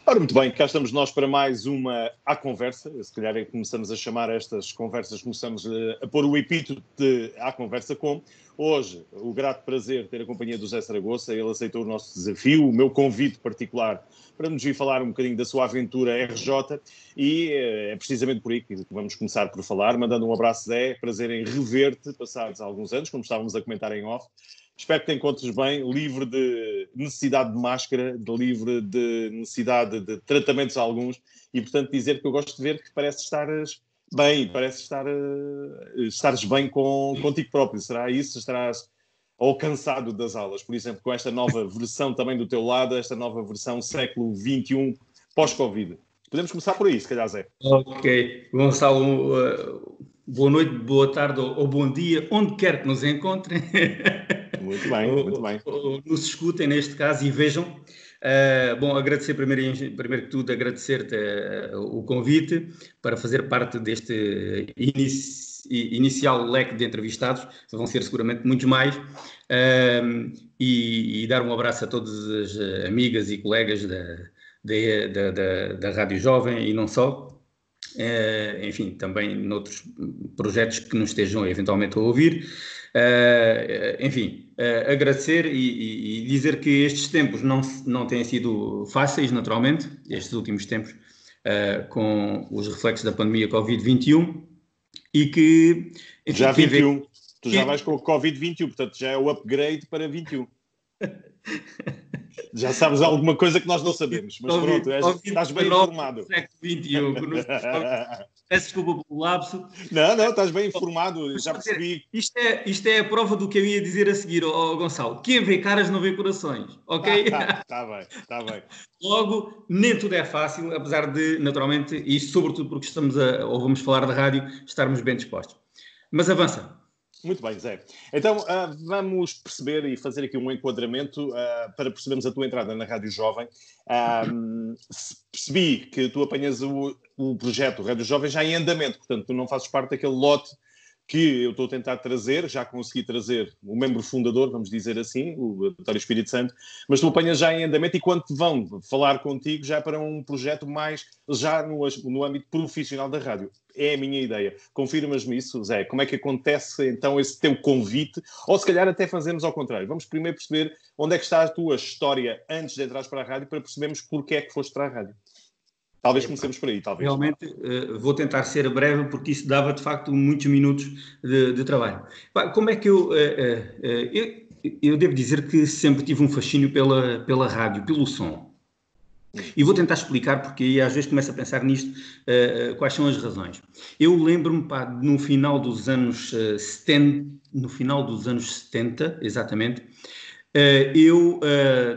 Ora, muito bem, cá estamos nós para mais uma À Conversa. Se calhar é que começamos a chamar estas conversas, começamos a pôr o epíteto de À Conversa com. Hoje, o grato prazer de ter a companhia do Zé Saragoça. Ele aceitou o nosso desafio, o meu convite particular, para nos vir falar um bocadinho da sua aventura RJ. E é precisamente por aí que vamos começar por falar. Mandando um abraço, Zé. Prazer em rever-te, passados alguns anos, como estávamos a comentar em off. Espero que te encontres bem, livre de necessidade de máscara, livre de necessidade de tratamentos alguns, e, portanto, dizer que eu gosto de ver que parece estares bem, estares bem contigo próprio. Será isso? Estarás ou cansado das aulas, por exemplo, com esta nova versão também do teu lado, esta nova versão século XXI, pós-Covid. Podemos começar por aí, se calhar, Zé. Ok. Gonçalo, boa noite, boa tarde ou bom dia, onde quer que nos encontrem. Muito bem, muito bem. Ou nos escutem neste caso e vejam. Bom, agradecer primeiro que tudo, agradecer-te o convite para fazer parte deste inicial leque de entrevistados, vão ser seguramente muitos mais, e dar um abraço a todas as amigas e colegas da Rádio Jovem e não só. Enfim, também noutros projetos que nos estejam eventualmente a ouvir. Agradecer e dizer que estes tempos não têm sido fáceis, naturalmente, estes últimos tempos, com os reflexos da pandemia Covid-21, e que... Enfim, já 21, tu já vais com o Covid-21, portanto já é o upgrade para 21. Já sabes alguma coisa que nós não sabemos, mas pronto, estás bem informado. Século XXI. Peço desculpa pelo lapso. Não, estás bem informado, já percebi. Isto é a prova do que eu ia dizer a seguir, Gonçalo. Quem vê caras não vê corações, ok? Está bem. Logo, nem tudo é fácil, apesar de, naturalmente, e sobretudo porque ou vamos falar de rádio, estarmos bem dispostos. Mas avança. Muito bem, Zé. Então, vamos perceber e fazer aqui um enquadramento para percebermos a tua entrada na Rádio Jovem. Percebi que tu apanhas o projeto Rádio Jovem já em andamento, portanto, tu não fazes parte daquele lote que eu estou a tentar trazer, já consegui trazer o membro fundador, vamos dizer assim, o António Espírito Santo, mas tu apanhas já em andamento e quando te vão falar contigo já para um projeto mais já no âmbito profissional da rádio. É a minha ideia. Confirmas-me isso, Zé? Como é que acontece então esse teu convite? Ou se calhar até fazemos ao contrário. Vamos primeiro perceber onde é que está a tua história antes de entrares para a rádio para percebermos porque é que foste para a rádio. Talvez comecemos por aí, talvez. Realmente vou tentar ser breve porque isso dava de facto muitos minutos de trabalho. Como é que eu devo dizer que sempre tive um fascínio pela rádio, pelo som. E vou tentar explicar porque aí às vezes começo a pensar nisto, quais são as razões. Eu lembro-me, no final dos anos 70, exatamente, eu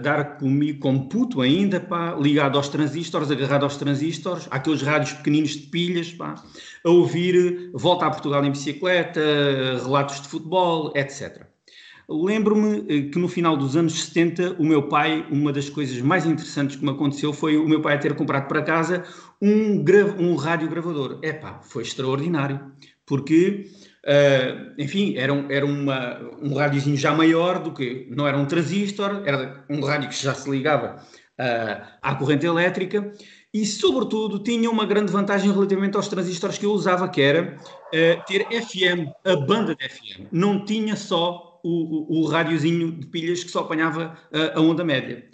dar comigo como puto ainda, ligado aos transistores, agarrado aos transistores, àqueles rádios pequeninos de pilhas, a ouvir Volta a Portugal em bicicleta, relatos de futebol, etc. Lembro-me que no final dos anos 70, o meu pai, uma das coisas mais interessantes que me aconteceu foi o meu pai ter comprado para casa um rádio gravador. Foi extraordinário, porque... enfim, era um rádiozinho já maior do que... Não era um transistor, era um rádio que já se ligava à corrente elétrica e, sobretudo, tinha uma grande vantagem relativamente aos transistores que eu usava, que era ter FM, a banda de FM. Não tinha só o rádiozinho de pilhas que só apanhava a onda média.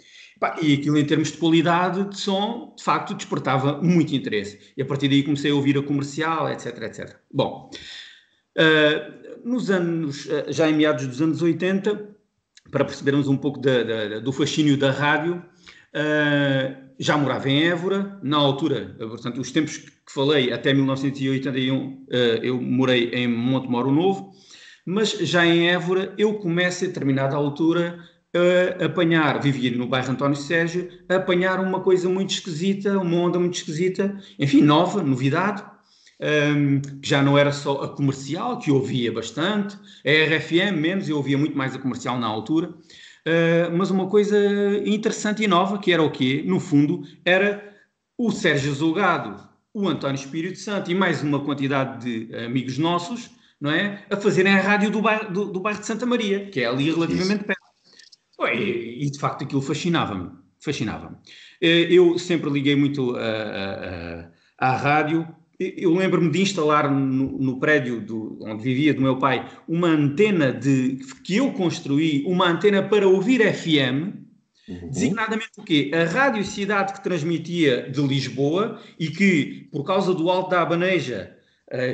E aquilo, em termos de qualidade de som, de facto, despertava muito interesse. E a partir daí comecei a ouvir a comercial, etc, etc. Bom... nos anos, já em meados dos anos 80, para percebermos um pouco do fascínio da rádio, já morava em Évora, na altura, portanto, os tempos que falei, até 1981, eu morei em Montemoro Novo, mas já em Évora eu começo a determinada altura a apanhar, vivia no bairro António Sérgio, a apanhar uma coisa muito esquisita, uma onda muito esquisita, enfim, nova, novidade, que já não era só a comercial, que eu ouvia bastante, a RFM menos, eu ouvia muito mais a comercial na altura, mas uma coisa interessante e nova, que era o quê? No fundo, era o Sérgio Zogado, o António Espírito Santo e mais uma quantidade de amigos nossos, não é? A fazerem a rádio do bairro de Santa Maria, que é ali relativamente perto. E de facto aquilo fascinava-me. fascinava-me. Eu sempre liguei muito à rádio. Eu lembro-me de instalar no prédio onde vivia do meu pai uma antena que eu construí, uma antena para ouvir FM, designadamente o quê? A Rádio Cidade, que transmitia de Lisboa e que, por causa do Alto da Abaneja,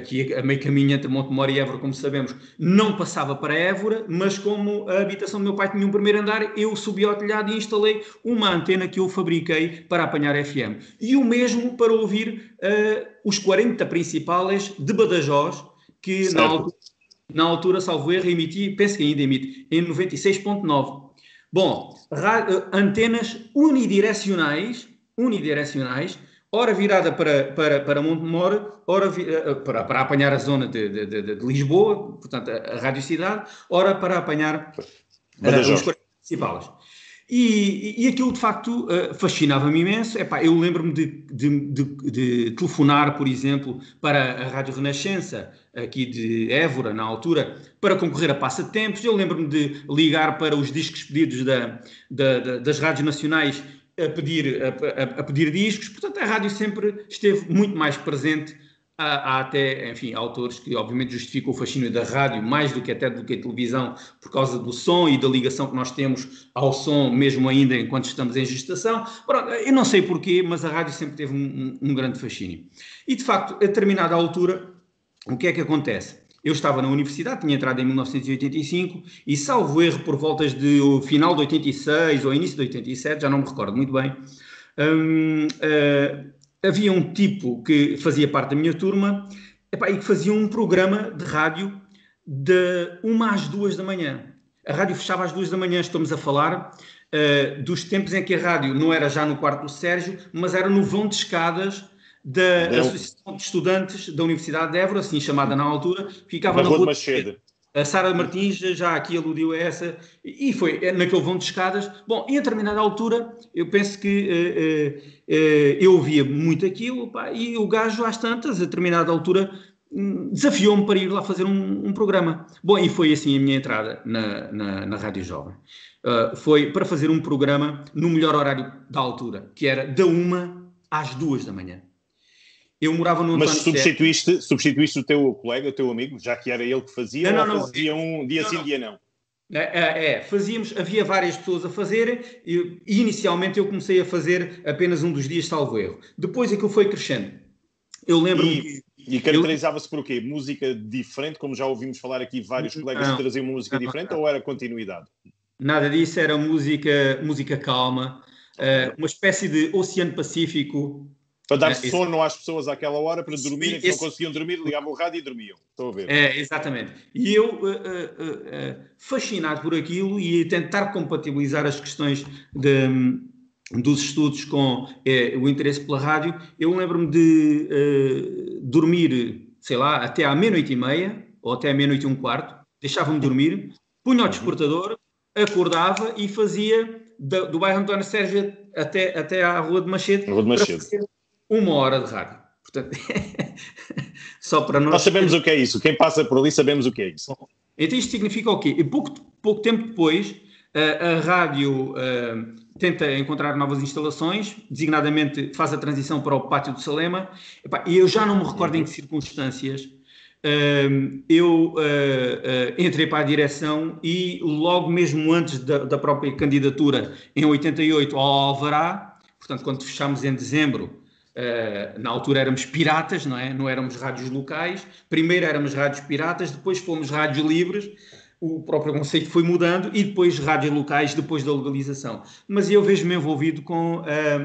que é a meio caminho entre Montemor e Évora, como sabemos, não passava para Évora, mas como a habitação do meu pai tinha um primeiro andar, eu subi ao telhado e instalei uma antena que eu fabriquei para apanhar FM. E o mesmo para ouvir os 40 principais de Badajoz, que na altura, salvo erro, emitia, penso que ainda emite, em 96.9. Bom, antenas unidirecionais, ora virada para Montemor, ora para apanhar a zona de Lisboa, portanto a Rádio Cidade, ora para apanhar os 40 principais. E aquilo de facto fascinava-me imenso. Eu lembro-me de telefonar, por exemplo, para a Rádio Renascença, aqui de Évora, na altura, para concorrer a passatempos. Eu lembro-me de ligar para os discos pedidos das rádios nacionais a pedir discos. Portanto, a rádio sempre esteve muito mais presente. Há até, enfim, autores que obviamente justificam o fascínio da rádio mais do que a televisão por causa do som e da ligação que nós temos ao som, mesmo ainda enquanto estamos em gestação. Pronto, eu não sei porquê, mas a rádio sempre teve um grande fascínio. E, de facto, a determinada altura, o que é que acontece? Eu estava na universidade, tinha entrado em 1985 e, salvo erro, por voltas do final de 86 ou início de 87, já não me recordo muito bem, havia um tipo que fazia parte da minha turma e que fazia um programa de rádio de 1 às 2 da manhã. A rádio fechava às 2 da manhã, estamos a falar dos tempos em que a rádio não era já no quarto do Sérgio, mas era no vão de escadas da Associação de Estudantes da Universidade de Évora, assim chamada na altura, ficava na Rua de Machado. A Sara Martins já aqui aludiu a essa, e foi naquele vão de escadas. Bom, e a determinada altura, eu penso que eu ouvia muito aquilo, e o gajo, às tantas, a determinada altura, desafiou-me para ir lá fazer um programa. Bom, e foi assim a minha entrada na Rádio Jovem. Foi para fazer um programa no melhor horário da altura, que era da 1 às 2 da manhã. Eu morava no António Mas substituíste o teu colega, o teu amigo, já que era ele que fazia, ou fazia um dia sim, dia não? Fazíamos, havia várias pessoas a fazer e inicialmente eu comecei a fazer apenas um dos dias, salvo erro. Depois aquilo foi crescendo. Eu lembro-me E caracterizava-se por quê? Música diferente, como já ouvimos falar aqui, vários colegas que traziam música diferente, ou era continuidade? Nada disso, era música calma, uma espécie de Oceano Pacífico. Para dar sono às pessoas àquela hora, para dormirem, que não conseguiam dormir, ligavam o rádio e dormiam. Estou a ver. Exatamente. E eu, fascinado por aquilo e a tentar compatibilizar as questões dos estudos com o interesse pela rádio, eu lembro-me de dormir, sei lá, até à 00:30 ou até à 00:15, deixava-me dormir, punha o despertador, acordava e fazia do bairro António Sérgio até à Rua de Machado. Para fazer 1 hora de rádio. Portanto, só para nós sabemos o que é isso. Quem passa por ali sabemos o que é isso. Então isto significa o quê? E pouco tempo depois, a rádio tenta encontrar novas instalações, designadamente faz a transição para o Pátio do Salema, e eu já não me recordo em que circunstâncias eu entrei para a direção e logo mesmo antes da própria candidatura, em 88, ao Alvará, portanto, quando fechámos em dezembro, na altura éramos piratas, não é? Não éramos rádios locais. Primeiro éramos rádios piratas, depois fomos rádios livres. O próprio conceito foi mudando e depois rádios locais, depois da legalização. Mas eu vejo-me envolvido com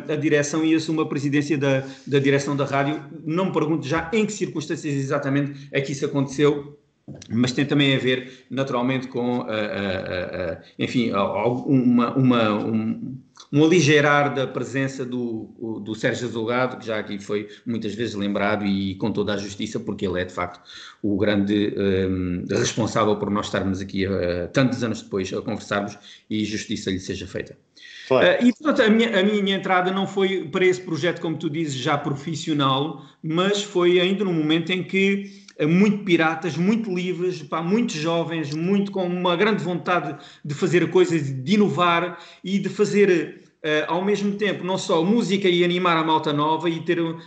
a direção e assumo a presidência da direção da rádio. Não me pergunto já em que circunstâncias exatamente é que isso aconteceu, mas tem também a ver, naturalmente, com, enfim, um aligeirar da presença do Sérgio Azulgado, que já aqui foi muitas vezes lembrado e com toda a justiça, porque ele é, de facto, o grande responsável por nós estarmos aqui tantos anos depois a conversarmos e justiça lhe seja feita. Claro. E, portanto, a minha entrada não foi para esse projeto, como tu dizes, já profissional, mas foi ainda no momento em que muito piratas, muito livres, muito jovens, muito com uma grande vontade de fazer coisas, de inovar e de fazer ao mesmo tempo, não só música e animar a malta nova,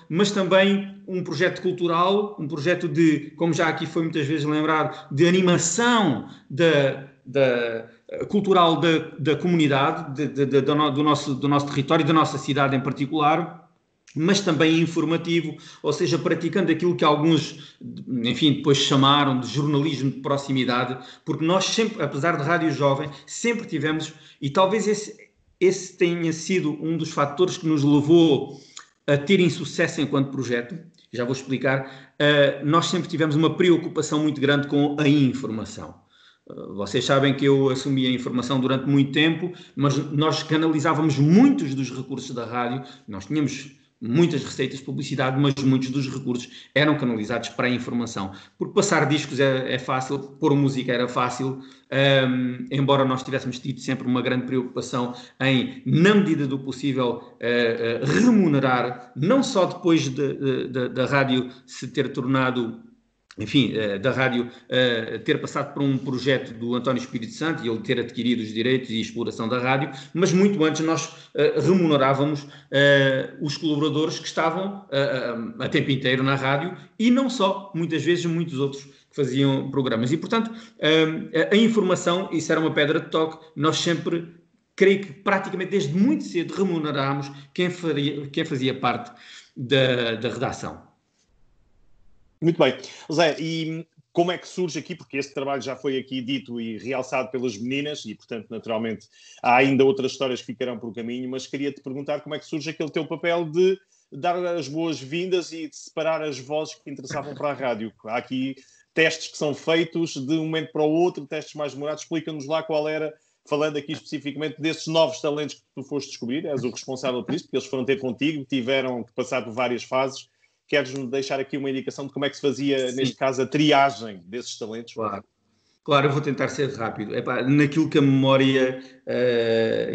mas também um projeto cultural, um projeto de, como já aqui foi muitas vezes lembrado, de animação cultural da comunidade, do nosso território, da nossa cidade em particular, mas também informativo, ou seja, praticando aquilo que alguns, enfim, depois chamaram de jornalismo de proximidade, porque nós sempre, apesar de Rádio Jovem, sempre tivemos, e talvez esse tenha sido um dos fatores que nos levou a ter insucesso enquanto projeto, já vou explicar, nós sempre tivemos uma preocupação muito grande com a informação. Vocês sabem que eu assumi a informação durante muito tempo, mas nós canalizávamos muitos dos recursos da rádio, nós tínhamos muitas receitas de publicidade, mas muitos dos recursos eram canalizados para a informação. Porque passar discos é fácil, pôr música era fácil, embora nós tivéssemos tido sempre uma grande preocupação em, na medida do possível, remunerar, não só depois da rádio se ter tornado... enfim, da rádio ter passado por um projeto do António Espírito Santo e ele ter adquirido os direitos e exploração da rádio, mas muito antes nós remunerávamos os colaboradores que estavam a tempo inteiro na rádio e não só, muitas vezes muitos outros que faziam programas. E, portanto, a informação, isso era uma pedra de toque, nós sempre, creio que praticamente desde muito cedo remunerámos quem fazia parte da redação. Muito bem. Zé, e como é que surge aqui, porque este trabalho já foi aqui dito e realçado pelas meninas e, portanto, naturalmente, há ainda outras histórias que ficarão pelo caminho, mas queria-te perguntar como é que surge aquele teu papel de dar as boas-vindas e de separar as vozes que interessavam para a rádio. Há aqui testes que são feitos de um momento para o outro, testes mais demorados. Explica-nos lá qual era, falando aqui especificamente desses novos talentos que tu foste descobrir, és o responsável por isso, porque eles foram ter contigo, tiveram que passar por várias fases. Queres-nos deixar aqui uma indicação de como é que se fazia, Sim, neste caso, a triagem desses talentos? Claro, eu vou tentar ser rápido. Naquilo que a memória,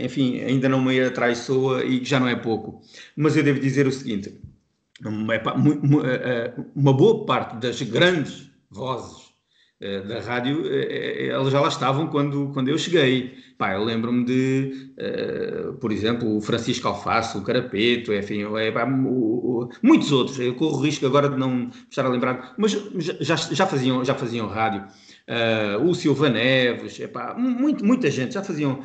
enfim, ainda não me atraiçoa e que já não é pouco. Mas eu devo dizer o seguinte, uma boa parte das grandes vozes da rádio, elas já lá estavam quando eu cheguei. Eu lembro-me de, por exemplo, o Francisco Alface, o Carapeto, enfim, muitos outros. Eu corro o risco agora de não estar a lembrar, mas já faziam rádio. O Silva Neves, muita gente já faziam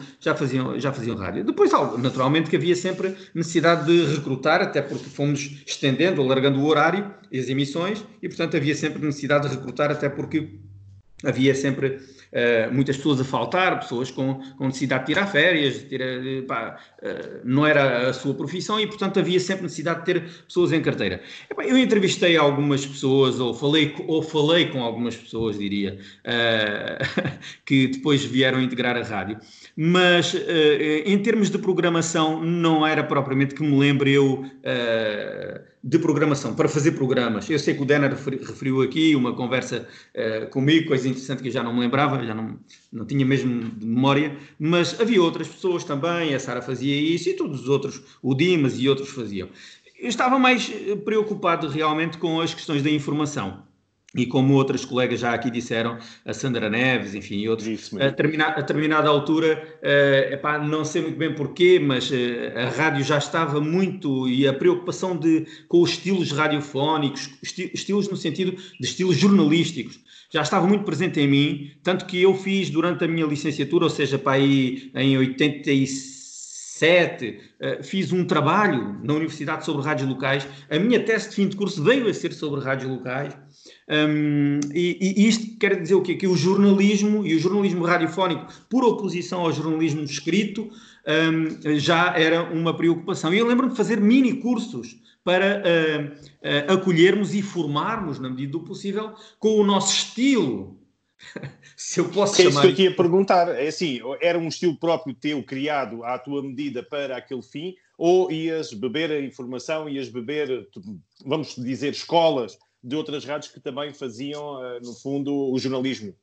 rádio. Depois, naturalmente, que havia sempre necessidade de recrutar, até porque fomos estendendo, alargando o horário e as emissões, e, portanto, havia sempre necessidade de recrutar, até porque havia sempre muitas pessoas a faltar, pessoas com necessidade de tirar férias, não era a sua profissão e, portanto, havia sempre necessidade de ter pessoas em carteira. Eu entrevistei algumas pessoas, ou falei com algumas pessoas, diria, que depois vieram integrar a rádio, mas em termos de programação não era propriamente que me lembre eu de programação, para fazer programas. Eu sei que o Denner referiu aqui uma conversa comigo, coisa interessante que eu já não me lembrava, já não tinha mesmo de memória, mas havia outras pessoas também, a Sara fazia isso e todos os outros, o Dimas e outros faziam. Eu estava mais preocupado realmente com as questões da informação. E como outras colegas já aqui disseram, a Sandra Neves, enfim, e outros, a determinada altura, não sei muito bem porquê, mas a rádio já estava muito, e a preocupação com os estilos radiofónicos, estilos no sentido de estilos jornalísticos, já estava muito presente em mim, tanto que eu fiz durante a minha licenciatura, ou seja, aí em 87, fiz um trabalho na Universidade sobre rádios locais. A minha tese de fim de curso veio a ser sobre rádios locais. E isto quer dizer o quê? Que o jornalismo e o jornalismo radiofónico, por oposição ao jornalismo escrito, já era uma preocupação. E eu lembro-me de fazer mini cursos para acolhermos e formarmos, na medida do possível, com o nosso estilo. Se eu posso chamar... É isso que eu aqui ia perguntar. É assim, era um estilo próprio teu, criado à tua medida para aquele fim, ou ias beber a informação, ias beber, vamos dizer, escolas de outras rádios que também faziam, no fundo, o jornalismo?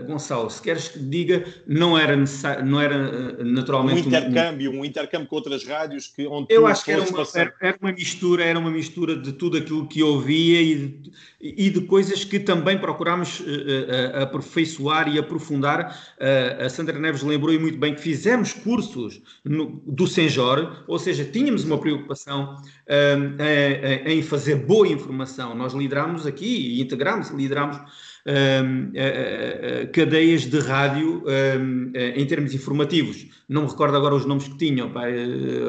Gonçalo, se queres que diga, não era necessário, não era naturalmente um intercâmbio com outras rádios onde eu tu acho que foste passando. era uma mistura de tudo aquilo que eu ouvia e de coisas que também procurámos aperfeiçoar e aprofundar. A Sandra Neves lembrou muito bem que fizemos cursos do Senjor, ou seja, tínhamos uma preocupação em fazer boa informação. Nós liderámos aqui, integramos e liderámos cadeias de rádio em termos informativos. Não me recordo agora os nomes que tinham,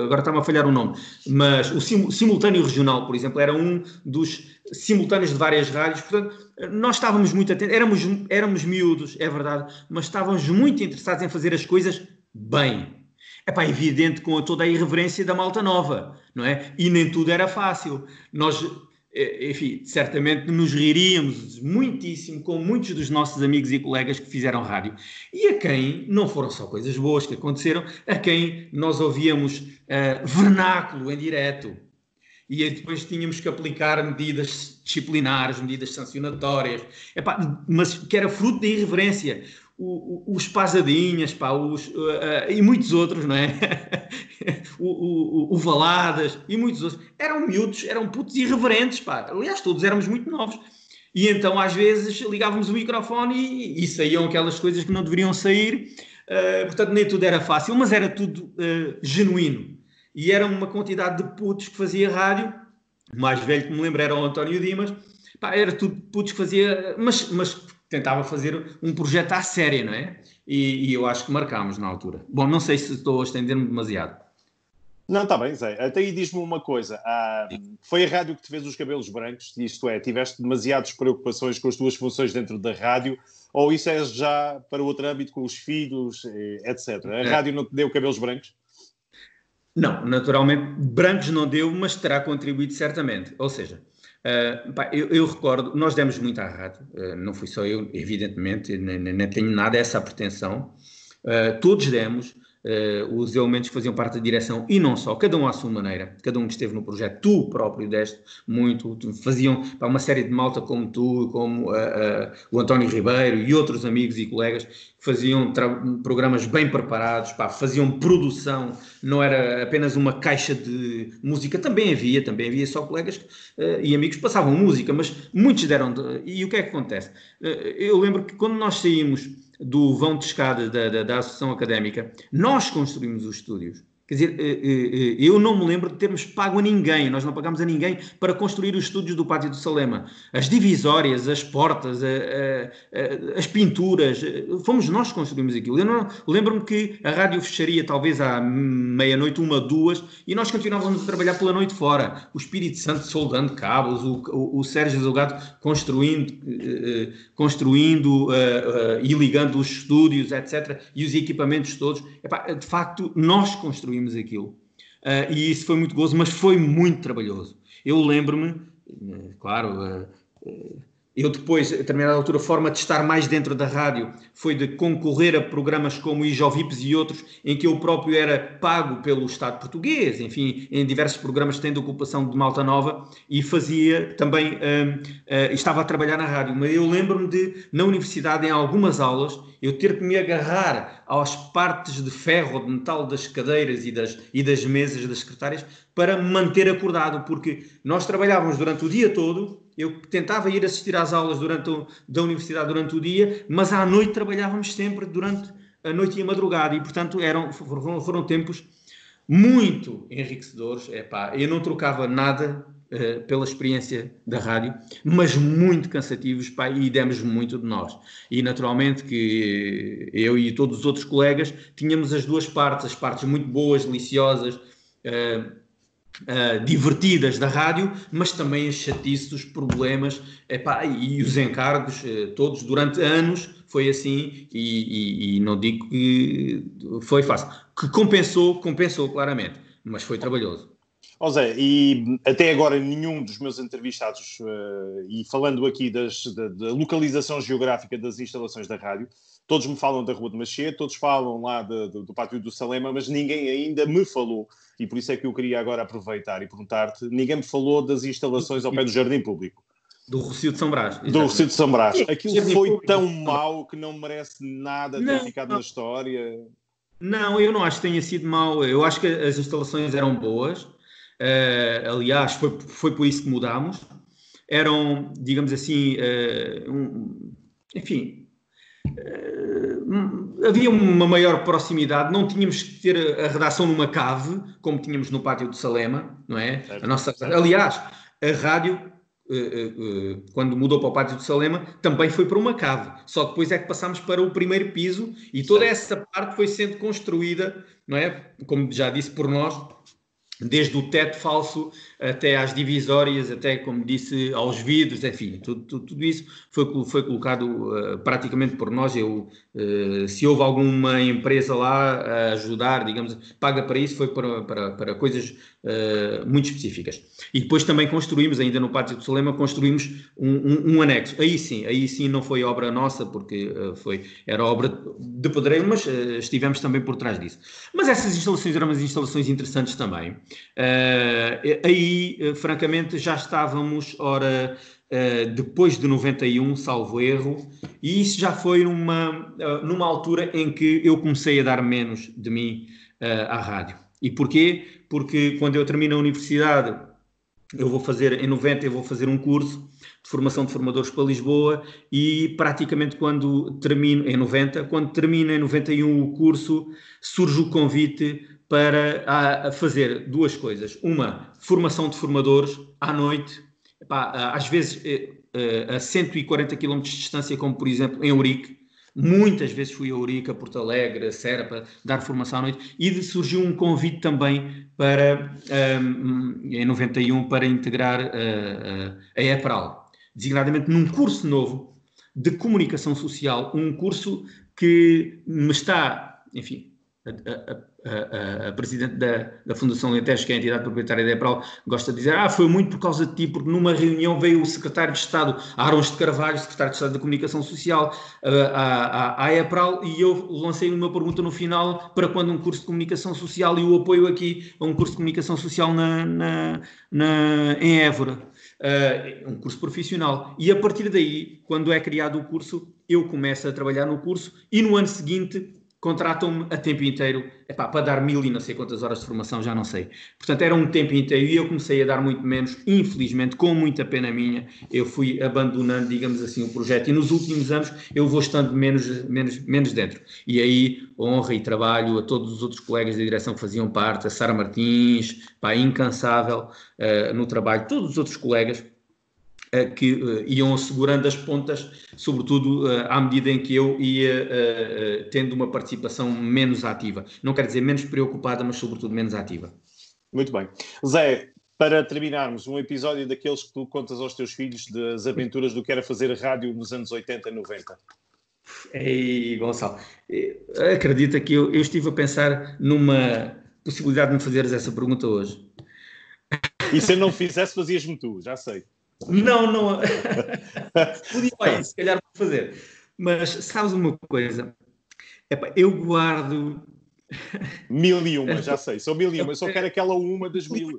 agora está-me a falhar o nome, mas o simultâneo regional, por exemplo, era um dos simultâneos de várias rádios. Portanto, nós estávamos muito atentos, éramos miúdos, é verdade, mas estávamos muito interessados em fazer as coisas bem. É evidente com toda a irreverência da malta nova, não é? E nem tudo era fácil. Nós, enfim, certamente nos riríamos muitíssimo com muitos dos nossos amigos e colegas que fizeram rádio. E a quem não foram só coisas boas que aconteceram, a quem nós ouvíamos vernáculo em direto. E depois tínhamos que aplicar medidas disciplinares, medidas sancionatórias, mas que era fruto da irreverência. Os Pasadinhas, e muitos outros, não é? o Valadas e muitos outros. Eram miúdos, eram putos irreverentes, Aliás, todos éramos muito novos. E então, às vezes, ligávamos o microfone e saíam aquelas coisas que não deveriam sair. Portanto, nem tudo era fácil, mas era tudo genuíno. E era uma quantidade de putos que fazia rádio. O mais velho que me lembro era o António Dimas. Era tudo putos que fazia, mas tentava fazer um projeto à séria, não é? E eu acho que marcámos na altura. Bom, não sei se estou a estender-me demasiado. Não, está bem, Zé. Até aí diz-me uma coisa. Foi a rádio que te fez os cabelos brancos? Isto é, tiveste demasiadas preocupações com as tuas funções dentro da rádio? Ou isso é já para outro âmbito, com os filhos, etc? A rádio não te deu cabelos brancos? Não, naturalmente, brancos não deu, mas terá contribuído certamente. Ou seja, eu recordo, nós demos muito à rádio, não fui só eu, evidentemente, nem tenho nada essa pretensão. Todos demos, os elementos que faziam parte da direção e não só, cada um à sua maneira, cada um que esteve no projeto, tu próprio deste muito, faziam uma série de malta como tu, como o António Ribeiro e outros amigos e colegas que faziam programas bem preparados, faziam produção, não era apenas uma caixa de música, também havia só colegas e amigos que passavam música, mas muitos deram, e o que é que acontece? Eu lembro que quando nós saímos do vão de escada da Associação Académica, nós construímos os estúdios. Quer dizer, eu não me lembro de termos pago a ninguém, nós não pagámos a ninguém para construir os estúdios do Pátio do Salema. As divisórias, as portas, as pinturas, fomos nós que construímos aquilo. Eu não lembro-me que a rádio fecharia talvez à meia-noite, 1, 2, e nós continuávamos a trabalhar pela noite fora. O Espírito Santo soldando cabos, o Sérgio Delgado construindo e ligando os estúdios, etc., e os equipamentos todos. De facto, nós construímos aquilo. E isso foi muito gozo, mas foi muito trabalhoso. Eu lembro-me, claro, eu depois, a determinada altura, a forma de estar mais dentro da rádio foi de concorrer a programas como Ijovips e outros, em que eu próprio era pago pelo Estado português, enfim, em diversos programas que têm de ocupação de malta nova, e fazia também, estava a trabalhar na rádio. Mas eu lembro-me de, na universidade, em algumas aulas, eu ter que me agarrar às partes de ferro ou de metal das cadeiras e das mesas das secretárias para me manter acordado, porque nós trabalhávamos durante o dia todo. Eu tentava ir assistir às aulas da universidade durante o dia, mas à noite trabalhávamos sempre durante a noite e a madrugada, e portanto foram tempos muito enriquecedores. Eu não trocava nada pela experiência da rádio, mas muito cansativos, e demos muito de nós. E naturalmente que eu e todos os outros colegas tínhamos as duas partes, as partes muito boas, deliciosas, divertidas da rádio, mas também as chatices, os problemas, e os encargos, todos durante anos foi assim, e não digo que foi fácil, que compensou claramente, mas foi trabalhoso. Zé, e até agora nenhum dos meus entrevistados, e falando aqui da localização geográfica das instalações da rádio, todos me falam da Rua de Machete, todos falam lá do Pátio do Salema, mas ninguém ainda me falou, e por isso é que eu queria agora aproveitar e perguntar-te, ninguém me falou das instalações ao pé do Jardim Público. Do Rossio de São Brás. Do Rossio de São Brás. Sim, aquilo foi tão mau que não merece nada ter ficado na história. Não, eu não acho que tenha sido mau. Eu acho que as instalações eram boas. Aliás, foi por isso que mudámos. Eram, digamos assim, enfim, havia uma maior proximidade. Não tínhamos que ter a redação numa cave, como tínhamos no Pátio de Salema, não é? Certo. Aliás, a rádio, quando mudou para o Pátio de Salema, também foi para uma cave. Só depois é que passámos para o primeiro piso e toda essa parte foi sendo construída, não é? Como já disse, por nós, desde o teto falso até às divisórias, até, como disse, aos vidros, enfim, tudo isso foi colocado praticamente por nós. Se houve alguma empresa lá a ajudar, digamos, paga para isso, foi para coisas muito específicas. E depois também construímos, ainda no Pátio de Salema, construímos um anexo. Aí sim não foi obra nossa, porque era obra de pedreiro, mas estivemos também por trás disso. Mas essas instalações eram umas instalações interessantes também. Aí, francamente, já estávamos, depois de 91, salvo erro, e isso já foi numa altura em que eu comecei a dar menos de mim à rádio. E porquê? Porque quando eu termino a universidade, em 90 eu vou fazer um curso de formação de formadores para Lisboa e praticamente quando termino em 91 o curso, surge o convite para fazer duas coisas. Uma, formação de formadores à noite, às vezes a 140 km de distância, como por exemplo em Ourique. Muitas vezes fui a Ourique, a Porto Alegre, a Serra, para dar formação à noite, e surgiu um convite também em 91 para integrar a EPRAL, designadamente num curso novo de comunicação social, um curso que me está, enfim, a presidente da Fundação Alentejo, que é a entidade proprietária da EPRAL, gosta de dizer, foi muito por causa de ti, porque numa reunião veio o secretário de Estado, Arons de Carvalho, secretário de Estado da Comunicação Social, à EPRAL, e eu lancei uma pergunta no final, para quando um curso de comunicação social, e o apoio aqui a um curso de comunicação social em Évora. Um curso profissional. E a partir daí, quando é criado o curso, eu começo a trabalhar no curso, e no ano seguinte contratam-me a tempo inteiro, para dar 1000 e não sei quantas horas de formação, já não sei. Portanto, era um tempo inteiro e eu comecei a dar muito menos, infelizmente, com muita pena minha, eu fui abandonando, digamos assim, o projeto, e nos últimos anos eu vou estando menos dentro. E aí, honra e trabalho a todos os outros colegas da direção que faziam parte, a Sara Martins, incansável no trabalho, todos os outros colegas, que iam assegurando as pontas, sobretudo à medida em que eu ia tendo uma participação menos ativa. Não quer dizer menos preocupada, mas sobretudo menos ativa. Muito bem. Zé, para terminarmos, um episódio daqueles que tu contas aos teus filhos das aventuras do que era fazer rádio nos anos 80 e 90. Ei, Gonçalo, acredita que eu estive a pensar numa possibilidade de me fazeres essa pergunta hoje. E se eu não fizesse, fazias-me tu, já sei. Não. Podia se calhar fazer. Mas sabes uma coisa? Eu guardo... 1001, já sei. São 1001. Eu só quero aquela uma das 1000.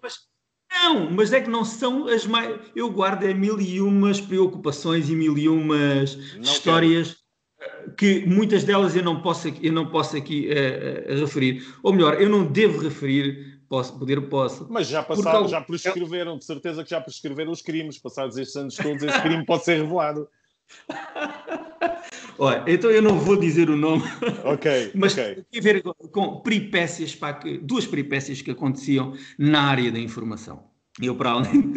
Não, mas é que não são as mais... Eu guardo 1001 preocupações e 1001 histórias que muitas delas eu não posso aqui referir. Ou melhor, eu não devo referir... Posso. Mas já passaram, já prescreveram, de certeza que já prescreveram os crimes. Passados estes anos todos, esse crime pode ser revelado. Olha, então eu não vou dizer o nome. Mas tem a ver com peripécias, duas peripécias que aconteciam na área da informação. Eu, para além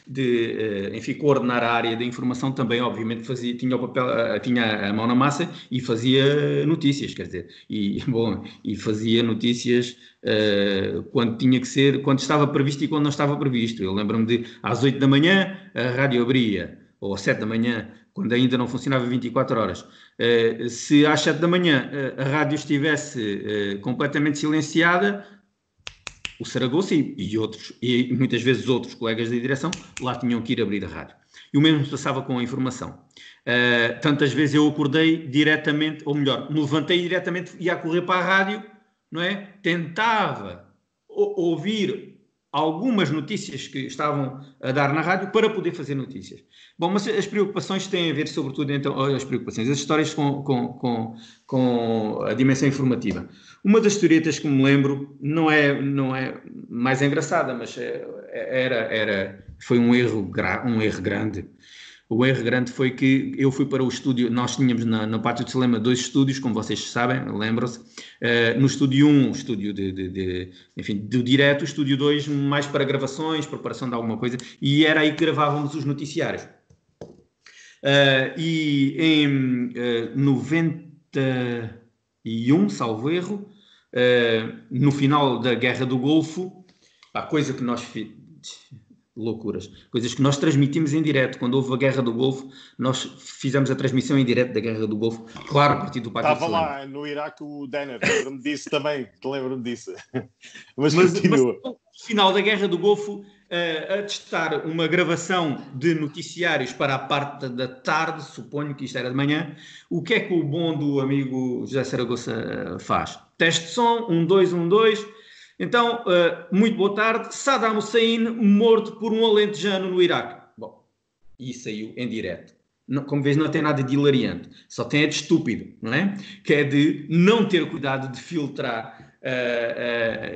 de coordenar a área da informação, também, obviamente, tinha o papel, tinha a mão na massa e fazia notícias, quer dizer, e fazia notícias quando tinha que ser, quando estava previsto e quando não estava previsto. Eu lembro-me de, às 8 da manhã, a rádio abria, ou às 7 da manhã, quando ainda não funcionava 24 horas. Se às 7 da manhã a rádio estivesse completamente silenciada, o Saragossa e muitas vezes outros colegas da direção lá tinham que ir abrir a rádio. E o mesmo se passava com a informação. Tantas vezes eu acordei diretamente, ou melhor, me levantei diretamente, ia a correr para a rádio, não é? Tentava ouvir algumas notícias que estavam a dar na rádio para poder fazer notícias. Bom, mas as preocupações têm a ver, sobretudo, então, as histórias com a dimensão informativa. Uma das historietas que me lembro não é mais engraçada, mas foi um erro grande. O erro grande foi que eu fui para o estúdio, nós tínhamos no Pátio de Cinema 2 estúdios, como vocês sabem, lembram-se. No estúdio 1, estúdio enfim, do direto, estúdio 2, mais para gravações, preparação de alguma coisa, e era aí que gravávamos os noticiários. E em 91, salvo erro, no final da Guerra do Golfo, a coisa que nós loucuras, coisas que nós transmitimos em direto. Quando houve a Guerra do Golfo, nós fizemos a transmissão em direto da Guerra do Golfo, claro, a partir do Pátio de Cinema. Estava lá no Iraque o Denner, lembro-me disso também, lembro-me disso. Mas continua. No final da Guerra do Golfo, a testar uma gravação de noticiários para a parte da tarde, suponho que isto era de manhã, o que é que o bom do amigo José Saragossa faz? Teste de som, 1, 2, 1, 2... Então, muito boa tarde, Saddam Hussein morto por um alentejano no Iraque. Bom, e saiu em direto. Como vês, não tem nada de hilariante, só tem de estúpido, não é? Que é de não ter cuidado de filtrar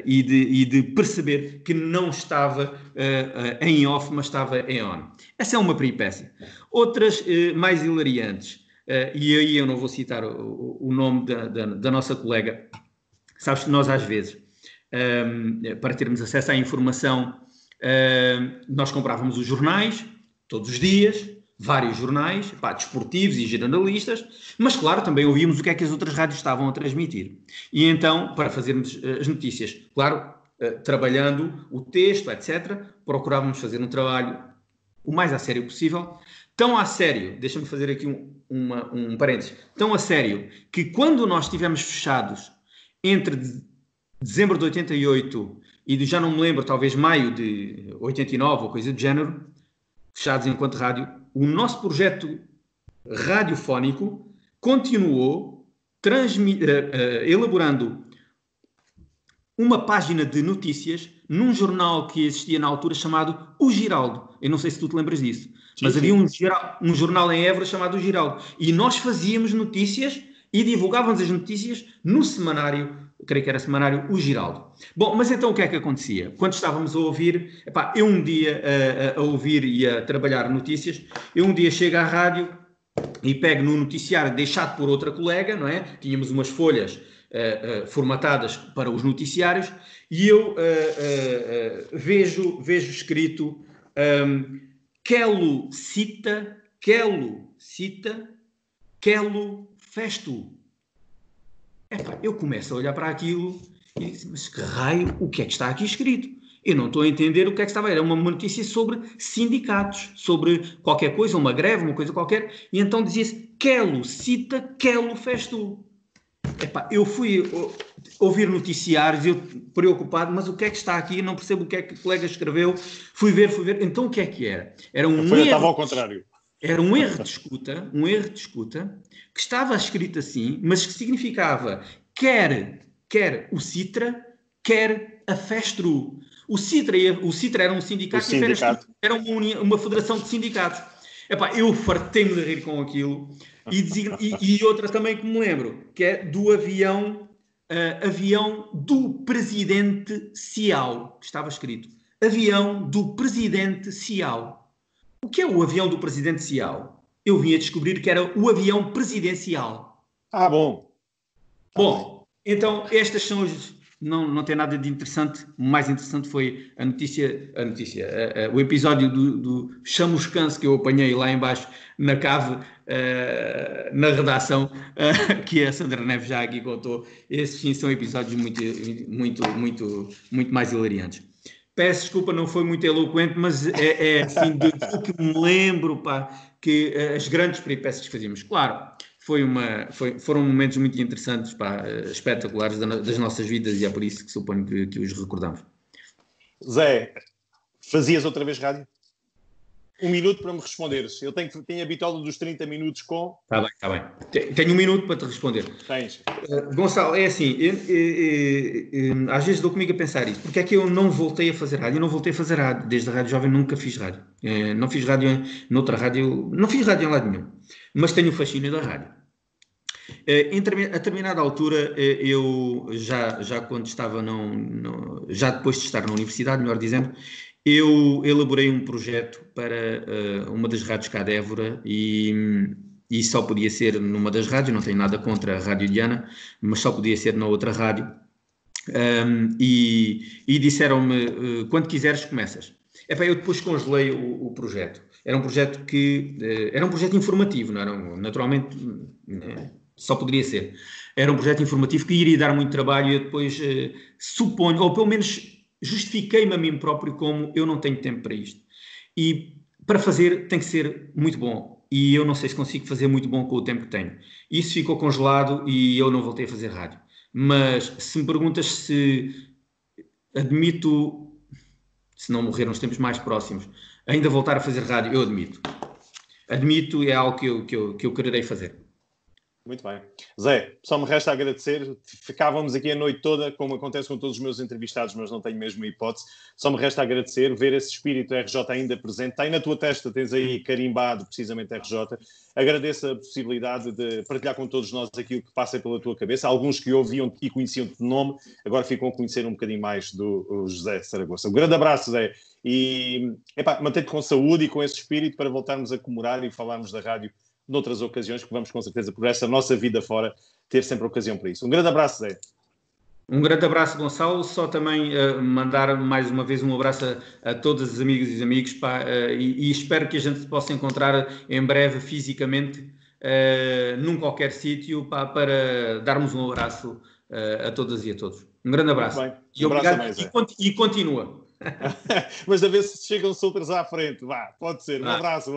e de perceber que não estava em off, mas estava em on. Essa é uma peripécia. Outras mais hilariantes, e aí eu não vou citar o nome da nossa colega, sabes que nós às vezes, para termos acesso à informação, nós comprávamos os jornais, todos os dias, vários jornais, desportivos e generalistas, mas claro, também ouvíamos o que é que as outras rádios estavam a transmitir. E então, para fazermos as notícias, claro, trabalhando o texto, etc., procurávamos fazer um trabalho o mais a sério possível, tão a sério, deixa-me fazer aqui um parênteses, tão a sério, que quando nós estivemos fechados entre dezembro de 88 e já não me lembro, talvez maio de 89 ou coisa do género, fechados enquanto rádio, o nosso projeto radiofónico continuou elaborando uma página de notícias num jornal que existia na altura chamado O Giraldo. Eu não sei se tu te lembras disso, mas havia um jornal em Évora chamado O Giraldo. E nós fazíamos notícias e divulgávamos as notícias no semanário, creio que era semanário O Giraldo. Bom, mas então o que é que acontecia? Quando estávamos a ouvir, eu um dia a ouvir e a trabalhar notícias, eu um dia chego à rádio e pego no noticiário deixado por outra colega, não é? Tínhamos umas folhas formatadas para os noticiários e eu vejo escrito Quelo cita, Quelo festo. Eu começo a olhar para aquilo e disse, mas que raio, o que é que está aqui escrito? Eu não estou a entender o que é que estava. Era uma notícia sobre sindicatos, sobre qualquer coisa, uma greve, uma coisa qualquer, e então dizia-se, Quelo cita, Quelo festo. Eu fui ouvir noticiários, eu preocupado, mas o que é que está aqui? Eu não percebo o que é que o colega escreveu. Fui ver. Então o que é que era? Era um erro. Estava ao contrário. Era um erro de escuta, que estava escrito assim, mas que significava quer o Citra, quer a Festru. O Citra era um sindicato e a Festru era uma federação de sindicatos. Eu fartei-me de rir com aquilo. E outra também que me lembro, que é do avião do presidente Cial, que estava escrito. Avião do presidente Cial. O que é o avião do presidente Cial? Eu vim a descobrir que era o avião presidencial. Bom. Bom, então estas são as... Não tem nada de interessante. O mais interessante foi a notícia, o episódio do chamuscanço que eu apanhei lá embaixo na cave, na redação, que a Sandra Neves já aqui contou. Esses sim são episódios muito mais hilariantes. Peço desculpa, não foi muito eloquente, mas é assim, do que me lembro, que as grandes peripécias que fazíamos. Claro, foram momentos muito interessantes, espetaculares das nossas vidas e é por isso que suponho que os recordamos. Zé, fazias outra vez rádio? Um minuto para me responderes. Eu tenho a bitola dos 30 minutos com... Está bem, está bem. Tenho um minuto para te responder. Tens. Gonçalo, é assim, às vezes dou comigo a pensar isso. Porque é que eu não voltei a fazer rádio? Eu não voltei a fazer rádio. Desde a Rádio Jovem nunca fiz rádio. Não fiz rádio noutra rádio. Não fiz rádio em lado nenhum. Mas tenho o fascínio da rádio. A determinada altura, eu já quando estava, já depois de estar na universidade, melhor dizendo, eu elaborei um projeto para uma das rádios cá de Évora e só podia ser numa das rádios, não tenho nada contra a Rádio Diana, mas só podia ser na outra rádio. E disseram-me, quando quiseres começas. Eu depois congelei o projeto. Era um projeto era um projeto informativo, não era? Naturalmente, só poderia ser. Era um projeto informativo que iria dar muito trabalho e eu depois suponho, ou pelo menos justifiquei-me a mim próprio como eu não tenho tempo para isto. E para fazer tem que ser muito bom. E eu não sei se consigo fazer muito bom com o tempo que tenho. Isso ficou congelado e eu não voltei a fazer rádio. Mas se me perguntas se admito, se não morrer nos tempos mais próximos, ainda voltar a fazer rádio, eu admito. Admito, é algo que eu quererei fazer. Muito bem. Zé, só me resta agradecer. Ficávamos aqui a noite toda, como acontece com todos os meus entrevistados, mas não tenho mesmo a hipótese. Só me resta agradecer, ver esse espírito RJ ainda presente. Está aí na tua testa, tens aí carimbado precisamente RJ. Agradeço a possibilidade de partilhar com todos nós aquilo que passa pela tua cabeça. Alguns que ouviam e conheciam-te de nome, agora ficam a conhecer um bocadinho mais do José Saragossa. Um grande abraço, Zé. E mantém-te com saúde e com esse espírito para voltarmos a comemorar e falarmos da rádio noutras ocasiões, que vamos com certeza, por essa nossa vida fora, ter sempre ocasião para isso. Um grande abraço, Zé. Um grande abraço, Gonçalo. Só também mandar mais uma vez um abraço a todos os amigos e amigos, e espero que a gente se possa encontrar em breve fisicamente num qualquer sítio para darmos um abraço a todas e a todos. Um grande abraço. Muito bem. E obrigado. E continua. Mas a ver se chegam-se outras à frente. Vá, pode ser. Um abraço.